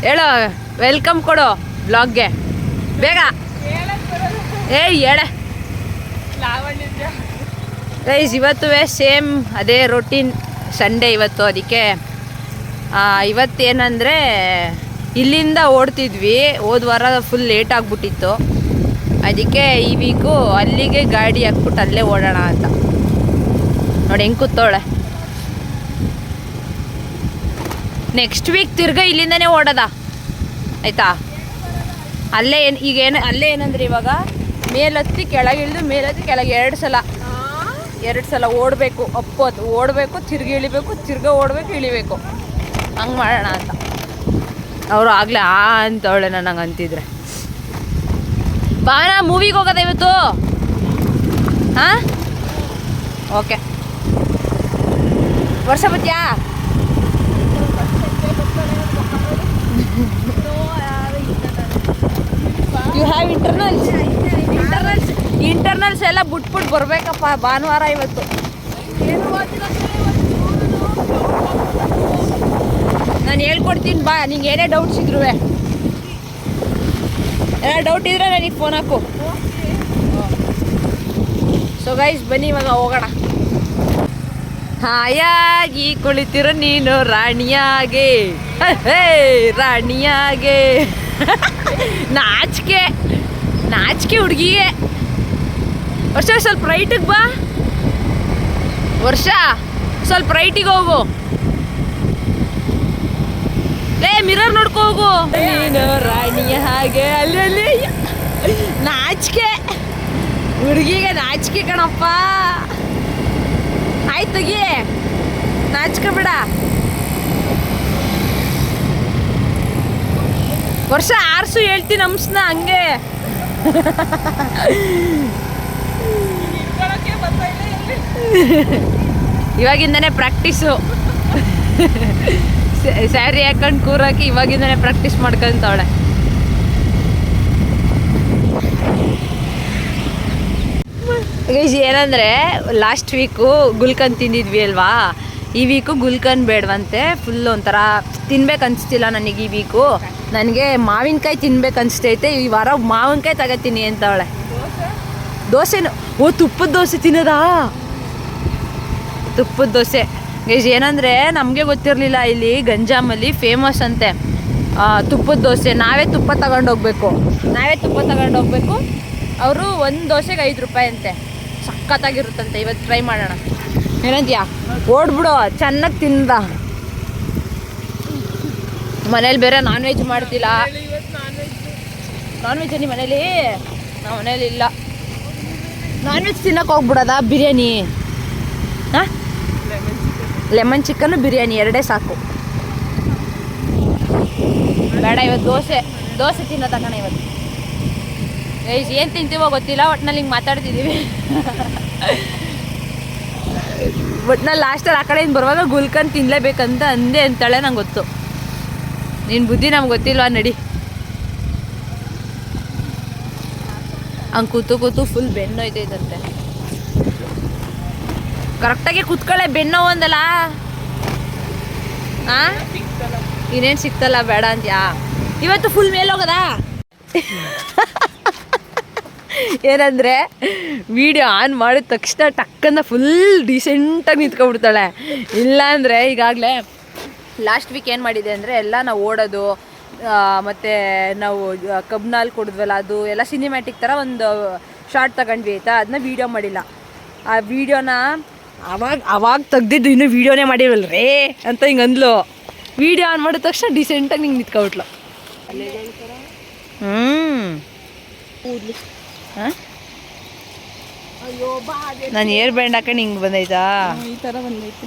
ಹೇಳೋ ವೆಲ್ಕಮ್ ಕೊಡು ಬ್ಲಾಗ್ಗೆ ಬೇಗ. ಹೇಳೆ ಗೈಸ್, ಇವತ್ತು ಸೇಮ್ ಅದೇ ರೊಟೀನ್. ಸಂಡೇ ಇವತ್ತು, ಅದಕ್ಕೆ ಇವತ್ತೇನಂದರೆ ಇಲ್ಲಿಂದ ಓಡ್ತಿದ್ವಿ. ಹೋದ ವಾರ ಫುಲ್ ಲೇಟ್ ಆಗಿಬಿಟ್ಟಿತ್ತು, ಅದಕ್ಕೆ ಈ ವೀಕು ಅಲ್ಲಿಗೆ ಗಾಡಿ ಹಾಕ್ಬಿಟ್ಟು ಅಲ್ಲೇ ಓಡೋಣ ಅಂತ. ನೋಡಿ ಹೆಂಗೆ ಕೂತೋಳೆ. ನೆಕ್ಸ್ಟ್ ವೀಕ್ ತಿರ್ಗಾ ಇಲ್ಲಿಂದನೇ ಓಡೋದ ಆಯಿತಾ. ಅಲ್ಲೇ ಅಲ್ಲೇ ಏನಂದ್ರೆ ಇವಾಗ ಮೇಲತ್ತಿ ಕೆಳಗಿಳಿದು ಮೇಲತ್ತಿ ಕೆಳಗೆ ಎರಡು ಸಲ ಓಡಬೇಕು. ಅಪ್ಪತ್ತು ಓಡಬೇಕು, ತಿರ್ಗಿ ಇಳಿಬೇಕು, ತಿರ್ಗಾ ಓಡಬೇಕು, ಇಳಿಬೇಕು, ಹಂಗೆ ಮಾಡೋಣ ಅಂತ. ಅವರು ಆಗಲೇ ಅಂತವಳೆ ನನಗೆ ಅಂತಿದ್ರೆ. ಬಾನ ಮೂವಿಗೆ ಹೋಗೋದ ಇವತ್ತು? ಹಾಂ, ಓಕೆ. ವರ್ಷ ಬತ್ತೀಯಾ? ಯು ಹ್ಯಾವ್ ಇಂಟರ್ನಲ್ಸ್ ಎಲ್ಲ ಬಿಟ್ಬಿಟ್ಟು ಬರ್ಬೇಕಪ್ಪ ಭಾನುವಾರ ಇವತ್ತು. ನಾನು ಹೇಳ್ಕೊಡ್ತೀನಿ ಬಾ, ನಿಂಗೆ ಏನೇ ಡೌಟ್ಸ್ ಇದ್ರು. ಏನಾರು ಡೌಟ್ ಇದ್ರೆ ನನಗೆ ಫೋನ್ ಹಾಕು. ಸೊ ಗೈಸ್, ಬನ್ನಿ ಇವಾಗ ಹೋಗೋಣ. ಹಾಯಾಗಿ ಕುಳಿತಿರೋ ನೀನು ರಾಣಿಯಾಗೆ, ರಾಣಿಯಾಗೆ. ನಾಚಿಕೆ ಹುಡುಗಿಗೆ. ವರ್ಷ ಸ್ವಲ್ಪ ರೈಟಿಗೆ ಬಾ. ವರ್ಷ ಸ್ವಲ್ಪ ರೈಟಿಗೆ ಹೋಗು. ಮಿರರ್ ನೋಡ್ಕೊ ಹೋಗು. ನೀನು ರಾಣಿಯ ಹಾಗೆ. ಅಲ್ಲಿ ನಾಚಿಕೆ ಹುಡುಗಿಗೆ, ನಾಚಿಕೆ ಕಣಪ್ಪ. ಆಯ್ತು ತೆಗಿ, ನಾಚಿಕೆ ಬಿಡ. ವರ್ಷ ಆರ್ಸು ಹೇಳ್ತೀನಿ ಅಂಶನ ಹಂಗೆ. ಇವಾಗಿಂದನೇ ಪ್ರಾಕ್ಟೀಸು. ಸ್ಯಾರಿ ಹಾಕೊಂಡು ಕೂರಾಕಿ ಇವಾಗಿಂದನೇ ಪ್ರಾಕ್ಟೀಸ್ ಮಾಡ್ಕೊಂತವಳೆ. ಏನಂದರೆ ಲಾಸ್ಟ್ ವೀಕು ಗುಲ್ಕನ್ ತಿಂದಿದ್ವಿ ಅಲ್ವಾ, ಈ ವೀಕು ಗುಲ್ಕನ್ ಬೇಡವಂತೆ. ಫುಲ್ ಒಂಥರ ತಿನ್ಬೇಕು ಅನಿಸ್ತಿಲ್ಲ ನನಗೆ ಈ ವೀಕು. ನನಗೆ ಮಾವಿನಕಾಯಿ ತಿನ್ಬೇಕು ಅನಿಸ್ತೈತೆ. ಈ ವಾರ ಮಾವಿನಕಾಯಿ ತಗೋತೀನಿ ಅಂತವಳೆ. ದೋಸೆನು? ತುಪ್ಪದ ದೋಸೆ ತಿನ್ನೋದಾ? ತುಪ್ಪದ ದೋಸೆ ಏನಂದರೆ ನಮಗೆ ಗೊತ್ತಿರಲಿಲ್ಲ, ಇಲ್ಲಿ ಗಂಜಾಮಲ್ಲಿ ಫೇಮಸ್ ಅಂತೆ ತುಪ್ಪದ ದೋಸೆ. ನಾವೇ ತುಪ್ಪ ತಗೊಂಡೋಗ್ಬೇಕು. ಅವರು ಒಂದು ದೋಸೆಗೆ 5 ರೂಪಾಯಿ ಅಂತೆ. ಸಖತ್ತಾಗಿರುತ್ತಂತೆ. ಇವತ್ತು ಟ್ರೈ ಮಾಡೋಣ. ಏನಂತೀಯಾ? ಓಡ್ಬಿಡು, ಚೆನ್ನಾಗಿ ತಿಂದ. ಮನೇಲಿ ಬೇರೆ ನಾನ್ ವೆಜ್ ಮಾಡ್ತಿಲ್ಲ. ನಾನ್ ವೆಜ್ ನಿಮ್ಮ ಮನೇಲಿ? ನಾವು ಮನೇಲಿ ಇಲ್ಲ. ನಾನ್ ವೆಜ್ ತಿನ್ನೋಕೆ ಹೋಗ್ಬಿಡೋದಾ? ಬಿರಿಯಾನಿ, ಹಾಂ, ಲೆಮನ್ ಚಿಕನ್ನು ಬಿರಿಯಾನಿ ಎರಡೇ ಸಾಕು. ಬೇಡ, ಇವತ್ತು ದೋಸೆ ತಿನ್ನೋದ ಕಣ ಇವತ್ತು. ಏನು ತಿಂತೀವೋ ಗೊತ್ತಿಲ್ಲ, ಒಟ್ಟಿನಲ್ಲಿ ಹಿಂಗೆ ಮಾತಾಡ್ತಿದ್ದೀವಿ. ಒಟ್ಟಿನಲ್ಲಿ ಲಾಸ್ಟಲ್ಲಿ ಆ ಕಡೆಯಿಂದ ಬರುವಾಗ ಗುಲ್ಕನ್ ತಿನ್ನಲೇಬೇಕಂತ ಅಂದೆ ಅಂತಾಳೆ. ನಂಗೆ ಗೊತ್ತು, ನಿನ್ನ ಬುದ್ಧಿ ನಮ್ಗೆ ಗೊತ್ತಿಲ್ವಾ? ನಡಿ. ಹಂಗೆ ಕೂತು ಫುಲ್ ಬೆನ್ನು ಐತೈತಂತೆ. ಕರೆಕ್ಟಾಗಿ ಕೂತ್ಕೊಳ್ಳೆ, ಬೆನ್ನು ಒಂದಲ್ಲ. ಹಾಂ, ಇನ್ನೇನು ಸಿಕ್ತಲ್ಲ, ಬೇಡ ಅಂತ್ಯಾ? ಇವತ್ತು ಫುಲ್ ಮೇಲೆ ಹೋಗೋದಾ? ಏನಂದರೆ ವಿಡಿಯೋ ಆನ್ ಮಾಡಿದ ತಕ್ಷಣ ಟಕ್ಕಂದ ಫುಲ್ ಡಿಸೆಂಟಾಗಿ ನಿಂತ್ಕೊಬಿಡ್ತಾಳೆ. ಇಲ್ಲಾಂದರೆ ಈಗಾಗಲೇ ಲಾಸ್ಟ್ ವೀಕ್ ಏನು ಮಾಡಿದೆ ಅಂದರೆ ಎಲ್ಲ ನಾವು ಓಡೋದು ಮತ್ತು ನಾವು ಕಬ್ನಲ್ಲಿ ಕೊಡಿದ್ವಲ್ಲ, ಅದು ಎಲ್ಲ ಸಿನಿಮ್ಯಾಟಿಕ್ ಥರ ಒಂದು ಶಾರ್ಟ್ ತಗೊಂಡ್ವಿ ಆಯಿತಾ. ಅದನ್ನ ವೀಡಿಯೋ ಮಾಡಿಲ್ಲ. ಆ ವೀಡಿಯೋನ ಅವಾಗ ತೆಗ್ದಿದ್ದು ಇನ್ನೂ ವೀಡಿಯೋನೇ ಮಾಡಿವಲ್ರೇ ಅಂತ ಹಿಂಗೆ ಅಂದ್ಲು. ವೀಡಿಯೋ ಆನ್ ಮಾಡಿದ ತಕ್ಷಣ ಡಿಸೆಂಟಾಗಿ ನಿಂಗೆ ನಿಂತ್ಕೊಬಿಟ್ಲು. ಹಾಂ, ನಾನು ಏರ್ ಬ್ಯಾಂಡ್ ಹಾಕೊಂಡು ಹಿಂಗೆ ಬಂದೈತಾ? ಈ ಥರ ಬಂದೈತೆ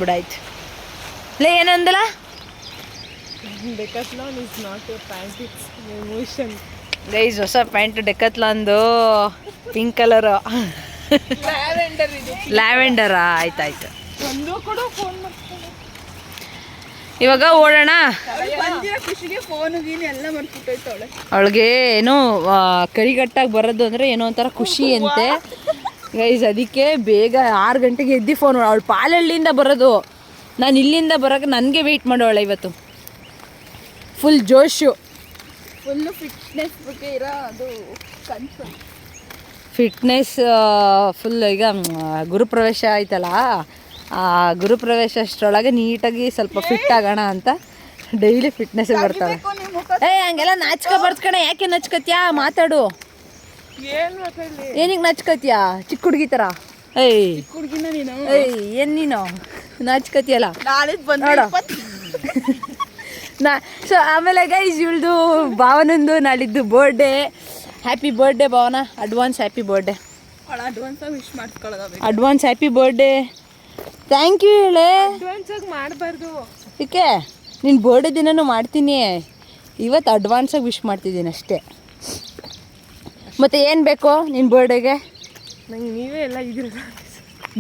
ಬಿಡಾಯ್ತು. ಲೇ ಏನಂದಲ್ಲ? Decathlon is not a pant, it's emotion. Guys, ಹೊಸ ಪ್ಯಾಂಟ್ ಡೆಕಾಥ್ಲಾನ್ದು, ಪಿಂಕ್ ಕಲರು. ಲ್ಯಾವೆಂಡರಾ? ಆಯ್ತಾಯ್ತು. ಇವಾಗ ಓಡೋಣ. ಅವಳಿಗೆ ಏನೋ ಕರಿಗಟ್ಟಾಗಿ ಬರೋದು ಅಂದರೆ ಏನೋ ಒಂಥರ ಖುಷಿ ಅಂತೆ ಗೈಸ್. ಅದಕ್ಕೆ ಬೇಗ 6 ಗಂಟೆಗೆ ಎದ್ದು ಫೋನ್. ಅವಳು ಪಾಲಹಳ್ಳಿಯಿಂದ ಬರೋದು. ನಾನು ಇಲ್ಲಿಂದ ಬರೋಕೆ ನನಗೆ ವೆಯ್ಟ್ ಮಾಡೋಳೆ ಇವತ್ತು. ಫುಲ್ ಜೋಶು, ಫುಲ್ಲು ಫಿಟ್ನೆಸ್ ಬಗ್ಗೆ ಇರೋ ಅದು ಕನ್ಸು. Fitness full. ಈಗ ಗುರುಪ್ರವೇಶ ಆಯ್ತಲ್ಲ, ಆ ಗುರುಪ್ರವೇಶ ಅಷ್ಟರೊಳಗೆ ನೀಟಾಗಿ ಸ್ವಲ್ಪ ಫಿಟ್ ಆಗೋಣ ಅಂತ ಡೈಲಿ ಫಿಟ್ನೆಸ್ ಬರ್ತಾವೆ. ಹಂಗೆಲ್ಲ ನಾಚ್ಕೋಬಾರ್ದು ಕಣೆ. ಯಾಕೆ ನಚ್ಕತ್ಯಾ? ಮಾತಾಡು. ಏನಿಗೆ ನಚ್ಕತ್ಯಾ? ಚಿಕ್ಕ ಹುಡುಗಿ ಥರ. ಏನು ನೀನು ನಾಚ್ಕತಿಯಲ್ಲ ನೋಡು. ಸೊ ಆಮೇಲೆ ಗೈಸ್ ಇವಳ್ದು ಭಾವನಂದು ನಾಳಿದ್ದು birthday. Happy birthday Bhavana. Advance happy birthday. Advance happy birthday. Thank you ಹೇಳೆ. ಮಾಡಬಾರ್ದು. ಏಕೆ? ನಿನ್ನ ಬರ್ಡೇ ದಿನನೂ ಮಾಡ್ತೀನಿ. ಇವತ್ತು ಅಡ್ವಾನ್ಸಾಗಿ ವಿಶ್ ಮಾಡ್ತಿದ್ದೀನಿ ಅಷ್ಟೇ. ಮತ್ತು ಏನು ಬೇಕು ನಿನ್ನ ಬರ್ಡೇಗೆ? ನಂಗೆ ನೀವೇ ಎಲ್ಲ ಇದಿರಲ್ಲ.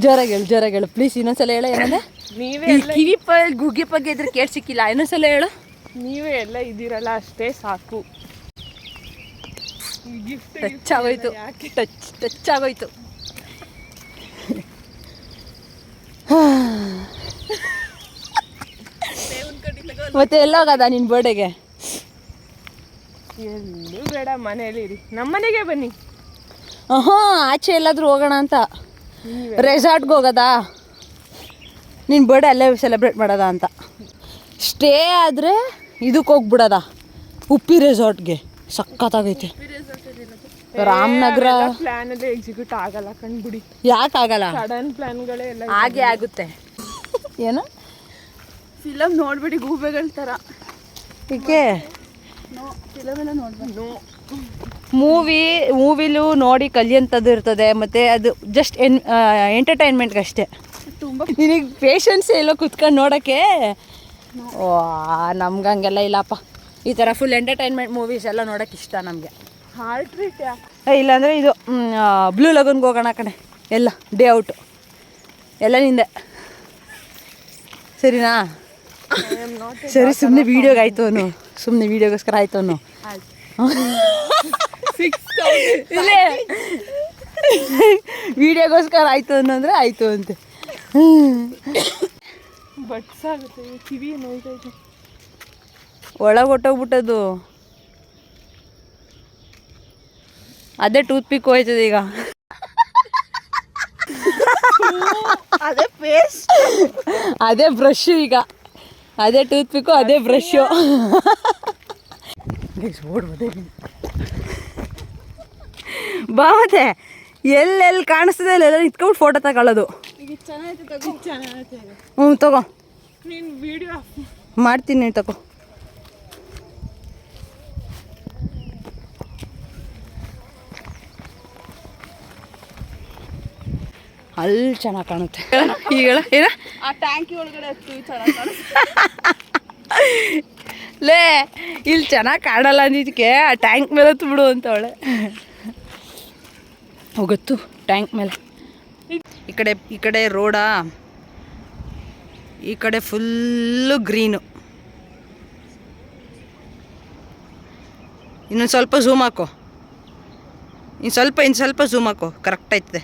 ಜೋರಾಗಿ ಹೇಳು ಪ್ಲೀಸ್. ಇನ್ನೊಂದ್ಸಲ ಹೇಳು. ಏನಂದ್ರೆ ನೀವೇ ಕಿವಿ ಗುಗ್ಗಿ ಬಗ್ಗೆ ಇದ್ರೆ ಕೇಳಿಸಿಕ್ಕಿಲ್ಲ. ಇನ್ನೊಂದ್ಸಲ ಹೇಳು. ನೀವೇ ಎಲ್ಲ ಇದಿರಲ್ಲ ಅಷ್ಟೇ ಸಾಕು. ಟಚ್ ಆಗೋಯ್ತು. ಟಚ್ ಆಗೋಯ್ತು. ಮತ್ತೆ ಎಲ್ಲ ಹೋಗದ ನಿನ್ನ ಬರ್ಡೇಗೆ? ಎಲ್ಲೂ ಬೇಡ, ಮನೇಲಿ ಇರಿ. ನಮ್ಮ ಮನೆಗೆ ಬನ್ನಿ. ಆಚೆ ಎಲ್ಲಾದರೂ ಹೋಗೋಣ ಅಂತ. ರೆಸಾರ್ಟ್ಗೆ ಹೋಗೋದಾ? ನಿನ್ನ ಬರ್ಡೇ ಅಲ್ಲೇ ಸೆಲೆಬ್ರೇಟ್ ಮಾಡೋದ ಅಂತ. ಸ್ಟೇ ಆದರೆ ಇದಕ್ಕೆ ಹೋಗ್ಬಿಡೋದ, ಉಪ್ಪಿ ರೆಸಾರ್ಟ್ಗೆ. ಸಖತ್ತಾಗೈತೆ. ರಾಮನಗರ ಪ್ಲಾನ್ ಎಲ್ಲ ಎಕ್ಸಿಕ್ಯೂಟ್ ಆಗಲ್ಲ ಕಣ್ಬಿಡಿ. ಯಾಕೆ ಆಗಲ್ಲ? ಸಡನ್ ಪ್ಲಾನ್ಗಳೇ ಎಲ್ಲ ಹಾಗೆ ಆಗುತ್ತೆ. ಏನು ಫಿಲಮ್ ನೋಡ್ಬಿಡಿ ಗೂಬೆಗಳ ಥರ. ಏಕೆ? ಫಿಲಮ್ ಎಲ್ಲ ನೋಡ್ಬೇಕು. ಮೂವಿಲೂ ನೋಡಿ ಕಲಿಯಂಥದ್ದು ಇರ್ತದೆ. ಮತ್ತು ಅದು ಜಸ್ಟ್ ಎಂಟರ್ಟೈನ್ಮೆಂಟ್ಗೆ ಅಷ್ಟೇ. ತುಂಬ ನಿನಗೆ ಪೇಷನ್ಸೇ ಇಲ್ಲ ಕುತ್ಕೊಂಡು ನೋಡೋಕ್ಕೆ. ನಮ್ಗೆ ಹಂಗೆಲ್ಲ ಇಲ್ಲಪ್ಪ. ಈ ಥರ ಫುಲ್ ಎಂಟರ್ಟೈನ್ಮೆಂಟ್ ಮೂವೀಸ್ ಎಲ್ಲ ನೋಡೋಕೆ ಇಷ್ಟ ನಮಗೆ. ಹಾರ್ಟ್ ರೇಟ್ ಇಲ್ಲಾಂದರೆ ಇದು ಬ್ಲೂ ಲಗೂನ್ಗೆ ಹೋಗೋಣ ಕಣೆ. ಎಲ್ಲ ಡೇ ಔಟು ಎಲ್ಲ ನಿಂದೆ. ಸರಿನಾ? ಸರಿ, ಸುಮ್ಮನೆ ವೀಡಿಯೋಗೆ ಆಯಿತು ಅನ್ನು. ಸುಮ್ಮನೆ ವೀಡಿಯೋಗೋಸ್ಕರ ಆಯಿತು ಅನ್ನು. ಇಲ್ಲೇ ವೀಡಿಯೋಗೋಸ್ಕರ ಆಯಿತು ಅನ್ನೋಂದ್ರೆ ಆಯಿತು ಅಂತೆ. ಬಟ್ಸಾಗುತ್ತೆ. ಕಿವಿ ನೋಯ್ತೈತೆ. ಒಳಗೆ ಹೊಟ್ಟೋಗ್ಬಿಟ್ಟದು. ಅದೇ ಟೂತ್ ಪಿಕ್ ಹೋಯ್ತದೆ ಈಗ. ಅದೇ ಪೇಸ್ಟ್, ಅದೇ ಬ್ರಷು ಈಗ. ಅದೇ ಟೂತ್ ಪಿಕ್ಕು, ಅದೇ ಬ್ರಷು. ಬಾ ಮತ್ತೆ ಎಲ್ಲೆಲ್ಲಿ ಕಾಣಿಸ್ತದೆ ಅಲ್ಲೆಲ್ಲ ನಿಂತ್ಕೊಂಡು ಫೋಟೋ ತಗೊಳ್ಳೋದು. ತಗೋ. ನೀನು ವಿಡಿಯೋ ಮಾಡ್ತೀನಿ, ತಗೋ. ಅಲ್ಲಿ ಚೆನ್ನಾಗಿ ಕಾಣುತ್ತೆ. ಈಗ ಏನ ಆ ಟ್ಯಾಂಕಿ ಒಳಗಡೆ ಹತ್ತೀವಿ, ಚೆನ್ನಾಗಿ ಕಾಣುತ್ತೆ. ಲೇ ಇಲ್ಲಿ ಚೆನ್ನಾಗಿ ಕಾಣಲ್ಲ ಅಂದಿದ್ದಕ್ಕೆ ಆ ಟ್ಯಾಂಕ್ ಮೇಲೆ ಹತ್ತು ಬಿಡು ಅಂತವಳೆ. ಹೋಗತ್ತು ಟ್ಯಾಂಕ್ ಮೇಲೆ. ಈ ಕಡೆ ರೋಡಾ, ಈ ಕಡೆ ಫುಲ್ಲು ಗ್ರೀನು. ಇನ್ನೊಂದು ಸ್ವಲ್ಪ ಝೂಮ್ ಹಾಕೋ. ಇನ್ನು ಸ್ವಲ್ಪ ಝೂಮ್ ಹಾಕೋ. ಕರೆಕ್ಟ್ ಆಯ್ತದೆ.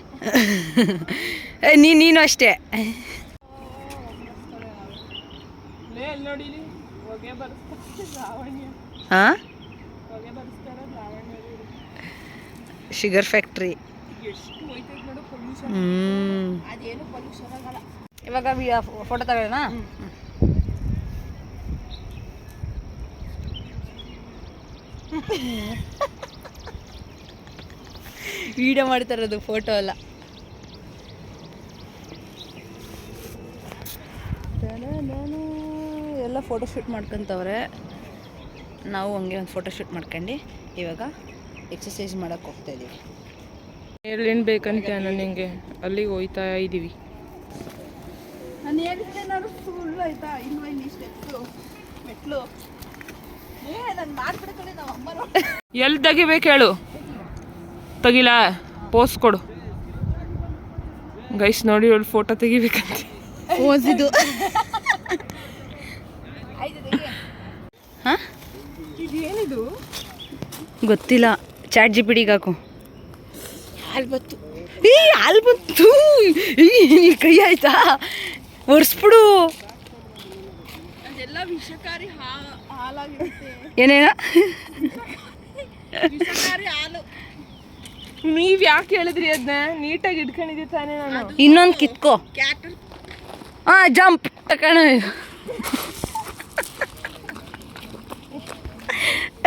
ನೀನು ಅಷ್ಟೇ. ಹಾಂ, ಶುಗರ್ ಫ್ಯಾಕ್ಟ್ರಿ. ಇವಾಗ ಫೋಟೋ ತಗೊಳ್ಳೋಣ. ವಿಡಿಯೋ ಮಾಡ್ತಾ ಇರೋದು, ಫೋಟೋ ಅಲ್ಲ. ಎಲ್ಲ ಫೋಟೋ ಶೂಟ್ ಮಾಡ್ಕೊತವ್ರೆ. ನಾವು ಹಂಗೆ ಒಂದು ಫೋಟೋ ಶೂಟ್ ಮಾಡ್ಕೊಂಡು ಇವಾಗ ಎಕ್ಸಸೈಸ್ ಮಾಡೋಕ್ಕೆ ಹೋಗ್ತಾಯಿದ್ದೀವಿ. ಎಲ್ಲಿಂದ ಬೇಕಂತ ನನಗೆ ಅಲ್ಲಿಗೆ ಹೋಯ್ತಾ ಇದ್ದೀವಿ. ನಾನು ಹೇಳಿದ್ರೆ ನಾನು ಫುಲ್ ಆಯ್ತಾ ಇಲ್ವ ಇಲ್ಲಿ ಸ್ಟೆಪ್ಸು ಮೆಟ್ಲು ನಾನು ಮಾಡ್ಬಿಡ್ತಾರೆ ನಾವು ಅಮ್ಮರು. ಎಲ್ಲಿ ತೆಗಿಬೇಕು ಹೇಳು, ತೆಗಿಲ ಪೋಸ್ ಕೊಡು. ಗೈಸ್ ನೋಡಿ ಅವಳು ಫೋಟೋ ತೆಗಿಬೇಕಂತ ಓದಿದ್ದು. ಹಾಂ, ಇದೇನಿದು ಗೊತ್ತಿಲ್ಲ. ಚಾಟ್ ಜಿಪಿಟಿಗೆ ಹಾಕು. ಆಲ್ಬತ್ತು. ಹಾಲು ಬಂತು. ಕೈ ಆಯ್ತಾ? ಒರೆಸ್ಬಿಡು. ಎಲ್ಲ ವಿಷಕಾರಿ ಹಾಲಾಗಿರುತ್ತೆ. ಏನೇನ ವಿಷಕಾರಿ ಹಾಲು. ನೀವ್ ಯಾಕೆ ಹೇಳಿದ್ರಿ ಅದನ್ನ? ನೀಟಾಗಿ ಇಟ್ಕೊಂಡಿದ್ದೆ ತಾನೇ ನಾನು. ಇನ್ನೊಂದು ಕಿತ್ಕೋ. ಕ್ಯಾಟ್ ಜಂಪ್ ಕಣ.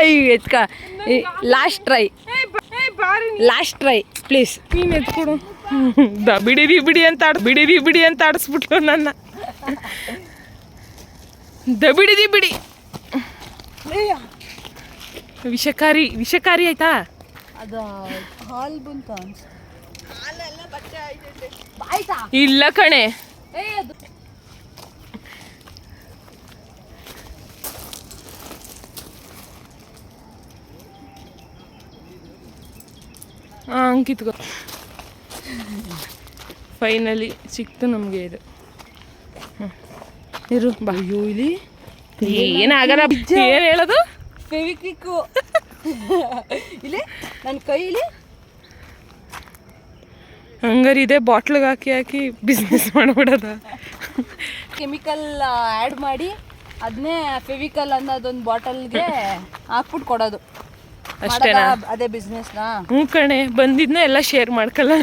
ಅಯ್ಯೋ ಎತ್ಕ. Last try, last try please. ನೀನ್ ಎತ್ಕೊಡು. ಬಿಡಿ ಅಂತ ಆಡಿಸ್ಬಿಟ್ಲು ನನ್ನ. ಬಿಡಿ ವಿಷಕಾರಿ ಆಯ್ತಾ? ಅದು ಹಾಲು ಬಂತ ಹಾಲೆಲ್ಲ ಬಟ್ಟೆ ಆಯ್ತೈತೆ. ಇಲ್ಲ ಕಣೆ. ಕಿತ್ಕೋ. ಫೈನಲಿ ಸಿಕ್ತು ನಮಗೆ ಇದು. ಇರು ಬಾ. ಅಯ್ಯೋ ಇಲ್ಲಿ ಏನಾಗಲ್ಲ. ಏನ್ ಹೇಳೋದು? ಫೆವಿಕ್ವಿಕ್ಕು ಇಲ್ಲಿ ನನ್ನ ಕೈಲಿ. ಹಂಗಾರೆ ಇದೆ ಬಾಟ್ಲಿಗೆ ಹಾಕಿ ಬಿಸ್ನೆಸ್ ಮಾಡ್ಬಿಡೋದ? ಕೆಮಿಕಲ್ ಆ್ಯಡ್ ಮಾಡಿ ಅದನ್ನೇ ಫೆವಿಕಲ್ ಅನ್ನೋದೊಂದು ಬಾಟಲ್ಗೆ ಹಾಕ್ಬಿಟ್ಟು ಕೊಡೋದು. ಅಷ್ಟೇನಾ? ಅದೇ ಬಿಸ್ನೆಸ್ನಾ? ಹ್ಞೂ ಕಣೆ, ಬಂದಿದ್ನ ಎಲ್ಲ ಶೇರ್ ಮಾಡ್ಕಲ್ಲ.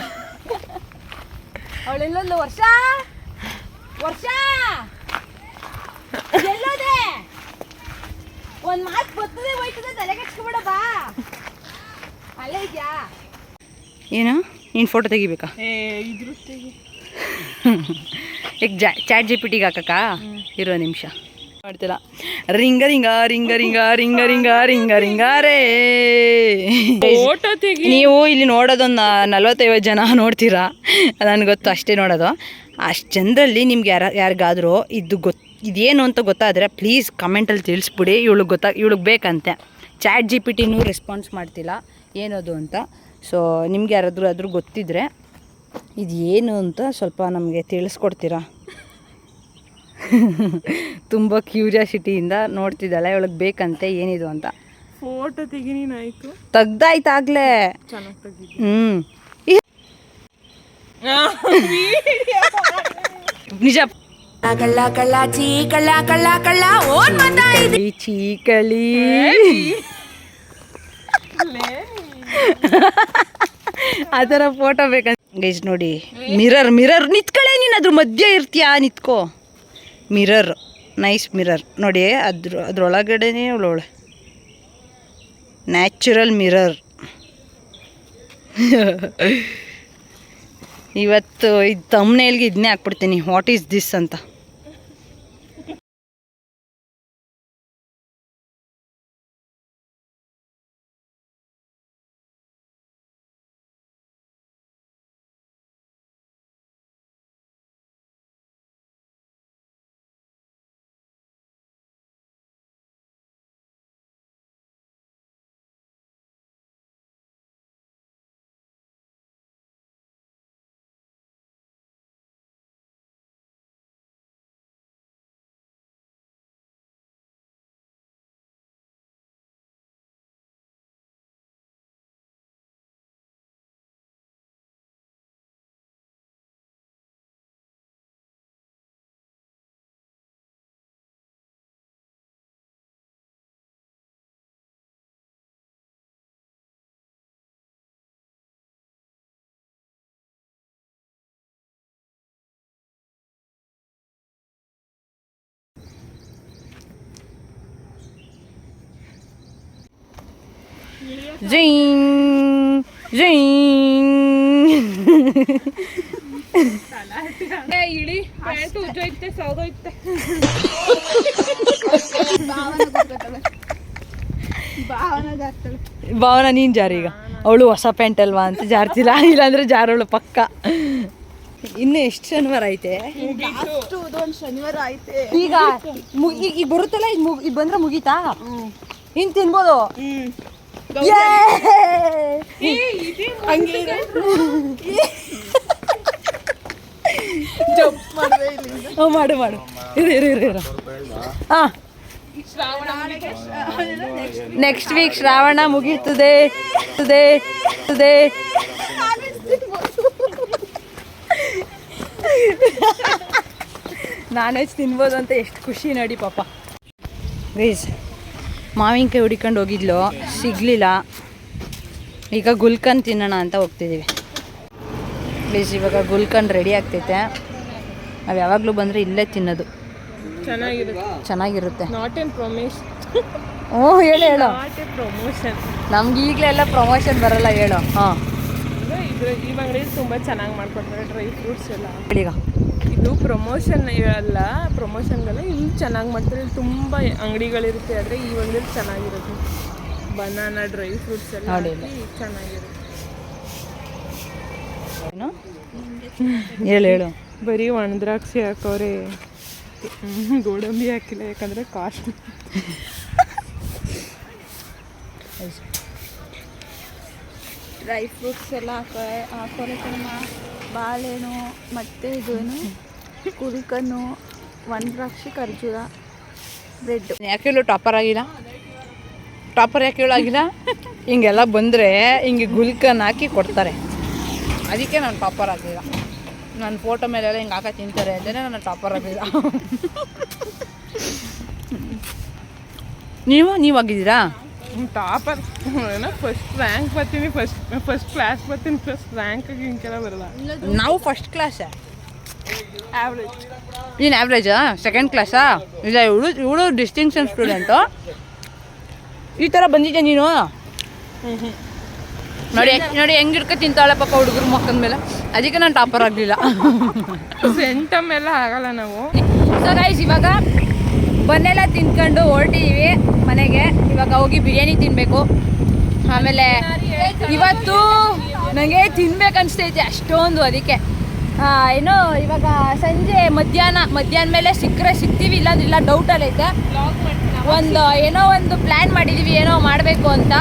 ಅವಳೆಲ್ಲೊಂದು ವರ್ಷ ಎಲ್ಲೋದೆ ಒಂದು ಮಾತು ಬರ್ತದೆ ಹೋಯ್ತದೆ, ತಲೆ ಕೆಡ್ಸ್ಕೊಬೇಡ ಬಾ. ಅಲ್ಲೇ ಇದೆಯಾ ಏನು? ನೀನು ಫೋಟೋ ತೆಗಿಬೇಕಾ? ಈಗ ಚಾಟ್ ಜಿ ಪಿ ಟಿಗೆ ಹಾಕಕ್ಕ? ಇರೋ ನಿಮಿಷ ಮಾಡ್ತಿಲ್ಲ. Ring a ring a ring a ring a ring a ring a ring a ring a ರೇ. ಫೋಟೋ ತೆಗಿ. ನೀವು ಇಲ್ಲಿ ನೋಡೋದೊಂದು 40-50 ಜನ ನೋಡ್ತೀರಾ, ನನಗೆ ಗೊತ್ತು, ಅಷ್ಟೇ ನೋಡೋದು. ಅಷ್ಟು ಜನರಲ್ಲಿ ನಿಮ್ಗೆ ಯಾರಿಗಾದರೂ ಇದೇನು ಅಂತ ಗೊತ್ತಾದರೆ ಪ್ಲೀಸ್ ಕಮೆಂಟಲ್ಲಿ ತಿಳಿಸ್ಬಿಡಿ. ಇವಳಿಗೆ ಬೇಕಂತೆ. ಚಾಟ್ ಜಿ ಪಿ ಟಿನೂ ರೆಸ್ಪಾನ್ಸ್ ಮಾಡ್ತಿಲ್ಲ ಏನದು ಅಂತ. ಸೊ ನಿಮ್ಗೆ ಯಾರಾದರೂ ಗೊತ್ತಿದ್ದರೆ ಇದು ಏನು ಅಂತ ಸ್ವಲ್ಪ ನಮಗೆ ತಿಳಿಸ್ಕೊಡ್ತೀರಾ? ತುಂಬ ಕ್ಯೂರಿಯಾಸಿಟಿಯಿಂದ ನೋಡ್ತಿದ್ದಾಳೆ, ಇವಳಿಗೆ ಬೇಕಂತೆ ಏನಿದು ಅಂತ. ಫೋಟೋ ತೆಗಿನಾಯ್ತು, ತೆಗ್ದಾಯ್ತಾಗ್ಲೇ. ಚೆನ್ನಾಗಿ ತೆಗಿ. ನಿಜ. ಚೀಕಳಿ ಚೀಕಳಿ ಆ ಥರ ಫೋಟೋ ಬೇಕಂತ ಗೈಸ್. ನೋಡಿ ಮಿರರ್ ನಿತ್ಕೊಳ್ಳೆ, ನೀನು ಅದ್ರ ಮಧ್ಯೆ ಇರ್ತೀಯಾ? ನಿತ್ಕೋ. ಮಿರರ್, ನೈಸ್ ಮಿರರ್ ನೋಡಿ. ಅದ್ರೊಳಗಡೆನೇ ಅವಳವಳೆ ನ್ಯಾಚುರಲ್ ಮಿರರ್. ಇವತ್ತು ಇದು ತಮ್ನೇಲ್ಗೆ ಇದನ್ನೇ ಹಾಕ್ಬಿಡ್ತೀನಿ, ವಾಟ್ ಈಸ್ ದಿಸ್ ಅಂತ. Zing, zing. ಇಳಿ ಪ್ಯಾಂಟು ಉಜ್ಜೋಯ್ತೆ, ಸೌದೋಯ್ತೆ. ಭಾವನ ನೀನು ಜಾರಿ. ಈಗ ಅವಳು ಹೊಸ ಪ್ಯಾಂಟ್ ಅಲ್ವಾ ಅಂತ ಜಾರ್ತಿಲ್ಲ, ಇಲ್ಲಾಂದ್ರೆ ಜಾರೋಳು ಪಕ್ಕ. ಇನ್ನು ಎಷ್ಟು ಶನಿವಾರ ಐತೆ? ಶನಿವಾರ ಐತೆ. ಈಗ ಈಗ ಬರುತ್ತಲ್ಲ, ಇದು ಬಂದ್ರೆ ಮುಗೀತಾ? ಇನ್ನು ತಿನ್ಬೋದು. ಮಾಡು ಮಾಡು. ಇರು. ಹಾಂ, ನೆಕ್ಸ್ಟ್ ವೀಕ್ ಶ್ರಾವಣ ಮುಗೀತದೆ. ನಾನ್ ವೆಜ್ ತಿನ್ಬೋದು ಅಂತ ಎಷ್ಟು ಖುಷಿ ನೋಡಿ ಪಾಪ. ಗೈಸ್ ಮಾವಿನಕಾಯಿ ಹುಡಿಕೊಂಡು ಹೋಗಿದ್ಲು, ಸಿಗಲಿಲ್ಲ. ಈಗ ಗುಲ್ಕನ್ ತಿನ್ನೋಣ ಅಂತ ಹೋಗ್ತಿದ್ದೀವಿ. ಗೈಸ್ ಇವಾಗ ಗುಲ್ಕನ್ ರೆಡಿ ಆಗ್ತೈತೆ. ನಾವು ಯಾವಾಗಲೂ ಬಂದರೆ ಇಲ್ಲೇ ತಿನ್ನೋದು, ಚೆನ್ನಾಗಿರುತ್ತೆ. Not an promotion. ಹ್ಞೂ ಹೇಳು ನಾಟ್ ಎ ಪ್ರಮೋಷನ್. ನಮ್ಗೆ ಈಗಲೇ ಎಲ್ಲ ಪ್ರಮೋಷನ್ ಬರಲ್ಲ, ಹೇಳು. ಹಾಂ ಈ ಅಂಗಡಿಯಲ್ಲಿ ತುಂಬ ಚೆನ್ನಾಗಿ ಮಾಡ್ಕೊಡ್ತಾರೆ ಡ್ರೈ ಫ್ರೂಟ್ಸ್ ಎಲ್ಲ. ಈಗ ಇದು ಪ್ರಮೋಷನ್ ಅಲ್ಲ, ಪ್ರಮೋಷನ್ಗೆಲ್ಲ ಇಲ್ಲಿ ಚೆನ್ನಾಗಿ ಮಾಡ್ತಾರೆ. ಇಲ್ಲಿ ತುಂಬ ಅಂಗಡಿಗಳಿರುತ್ತೆ, ಆದರೆ ಈ ಅಂಗಡಿಯಲ್ಲಿ ಚೆನ್ನಾಗಿರುತ್ತೆ. ಬನಾನಾ ಡ್ರೈ ಫ್ರೂಟ್ಸ್ ಎಲ್ಲ ನೋಡಿ ಹಾಕಿ ಚೆನ್ನಾಗಿರುತ್ತೆ. ಏನು ಹೇಳು ಬರೀ ಒಣದ್ರಾಕ್ಷಿ ಹಾಕೋರೆ, ಗೋಡಂಬಿ ಹಾಕಿಲ್ಲ, ಯಾಕಂದರೆ ಕಾಸ್ಟ್. ಡ್ರೈ ಫ್ರೂಟ್ಸ್ ಎಲ್ಲ ಹಾಕೋರೆ ಕಣಮ್ಮ. ಬಾಳೆಹಣ್ಣು ಮತ್ತು ಇದೇನು ಕುಲ್ಕನ್ನು, ಒಣದ್ರಾಕ್ಷಿ, ಖರ್ಜೂರ, ಬ್ರೆಡ್. ಯಾಕೆ ಹೇಳು ಟಾಪರ್ ಆಗಿಲ್ಲ? ಟಾಪರ್ ಯಾಕೆ ಹೇಳಾಗಿಲ್ಲ? ಹಿಂಗೆಲ್ಲ ಬಂದರೆ ಹಿಂಗೆ ಗುಲ್ಕನ್ ಹಾಕಿ ಕೊಡ್ತಾರೆ, ಅದಕ್ಕೆ ನಾನು ಟಾಪರ್ ಆಗಿಲ್ಲ. ನನ್ನ ಫೋಟೋ ಮೇಲೆಲ್ಲ ಹಿಂಗೆ ಹಾಕಿ ತಿಂತಾರೆ ಅಂತಲೇ ನಾನು ಟಾಪರ್ ಆಗಿಲ್ಲ. ನೀವು ಆಗಿದ್ದೀರಾ? ಟಾಪರ್ ಏನೋ ಫಸ್ಟ್ ರ್ಯಾಂಕ್ ಬರ್ತೀನಿ, ಫಸ್ಟ್ ಕ್ಲಾಸ್ ಬರ್ತೀನಿ, ಫಸ್ಟ್ ರ್ಯಾಂಕ್ ಹಿಂಗೆಲ್ಲ ಬರಲ್ಲ. ನಾವು ಫಸ್ಟ್ ಕ್ಲಾಸೇ. ಆ್ಯಾವ್ರೇಜ್. ನೀನು ಆ್ಯಾವ್ರೇಜಾ? ಸೆಕೆಂಡ್ ಕ್ಲಾಸಾ? ಇಲ್ಲ, ಇವಳು ಡಿಸ್ಟಿಂಕ್ಷನ್ ಸ್ಟೂಡೆಂಟು. ಈ ಥರ ಬಂದಿದ್ದೆ ನೀನು? ನೋಡಿ ಹೆಂಗೆ ಹಿಡ್ಕೊ ತಿಂತಾಳೆ ಪಾಪ ಹುಡುಗರು ಮಕ್ಕದ ಮೇಲೆ, ಅದಕ್ಕೆ ನಾನು ಟಾಪರ್ ಆಗಲಿಲ್ಲ. ಸೆಂಟಮ್ ಎಲ್ಲ ಆಗಲ್ಲ ನಾವು. ಸೊ ಗೈಸ್ ಇವಾಗ ಬನ್ನೆಲ್ಲ ತಿನ್ಕೊಂಡು ಹೊರಟಿದ್ದೀವಿ ಮನೆಗೆ. ಇವಾಗ ಹೋಗಿ ಬಿರಿಯಾನಿ ತಿನ್ನಬೇಕು. ಆಮೇಲೆ ಇವತ್ತು ನನಗೆ ತಿನ್ಬೇಕು ಅನಿಸ್ತೈತೆ ಅಷ್ಟೊಂದು, ಅದಕ್ಕೆ ಏನು ಇವಾಗ ಸಂಜೆ ಮಧ್ಯಾಹ್ನ ಮೇಲೆ ಸಿಗ್ತೀವಿ, ಇಲ್ಲಾಂದ್ರಿಲ್ಲ ಡೌಟಲ್ಲೈತೆ. ಏನೋ ಒಂದು ಪ್ಲ್ಯಾನ್ ಮಾಡಿದ್ದೀವಿ, ಏನೋ ಮಾಡಬೇಕು ಅಂತ.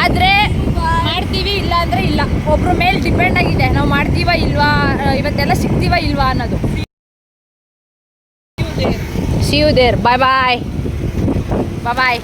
ಆದರೆ ಮಾಡ್ತೀವಿ, ಇಲ್ಲ ಅಂದರೆ ಇಲ್ಲ. ಒಬ್ಬರ ಮೇಲೆ ಡಿಪೆಂಡ್ ಆಗಿದೆ, ನಾವು ಮಾಡ್ತೀವ ಇಲ್ವಾ, ಇವತ್ತೆಲ್ಲ ಸಿಗ್ತೀವ ಇಲ್ವಾ ಅನ್ನೋದು. See you there. Bye bye.